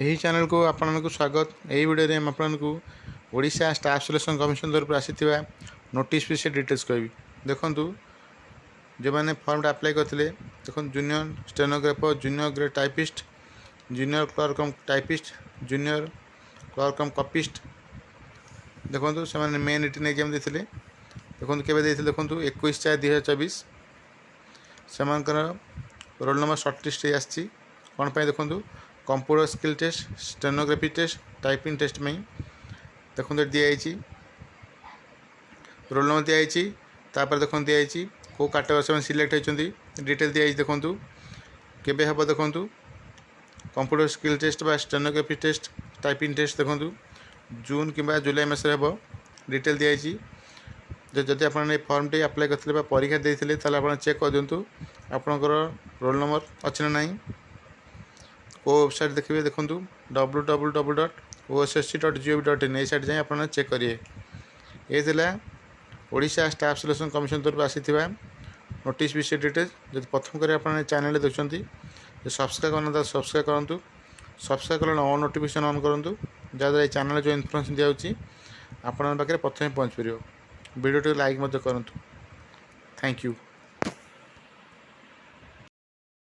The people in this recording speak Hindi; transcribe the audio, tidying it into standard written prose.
यही चैनल को आपको स्वागत। यही वीडियो में आपको ओडिशा स्टाफ सिलेक्शन कमिशन तरफ आसी नोटिस विषय डिटेल्स कहि। देखु जो मैंने फॉर्म अप्लाई करते देखो junior stenographer, junior grade typist, junior clerk cum typist, junior clerk cum copyist. देखो से मेन रिटन एग्जाम देते देखो के देखो 21/4/2024 से रोल नंबर सर्टलिस्ट आसी कौन पर देखो computer skill test, stenography test, typing test में देखो दिखाई रोल नंबर दिखाई देखो दिखाई कौ कैटेगरी से सिलेक्ट होती डिटेल दिखाई देखो केबे हम देखो कंप्यूटर स्किल टेस्ट बा स्टेनोग्राफी टेस्ट, टाइपिंग टेस्ट देखो जून कि जुलाई मासरे हम डिटेल दिखाई। जदि आप फॉर्म टी अप्लाई करते परीक्षा देते आप चेक कर दिंतु आपणकर रोल नंबर अच्छे ना नहीं। को वेबसाइट देखिए देखो www.ossc.gov.in ये साइट जाए आप चेक करिए। ये ओडिशा स्टाफ सिलेक्शन कमिशन तरफ आसी नोटिस विषय डिटेल्स। जब प्रथम कर चैनल देखते सब्सक्राइब करना सब्सक्राइब करूँ, सब्सक्राइब करें ऑन नोटिफिकेशन ऑन करूँ जहाँद्वारा चैनल जो इनफर्मेशन दिखाई आप पाखे प्रथम पहुँच पार। वीडियो लाइक करूँ। Thank you.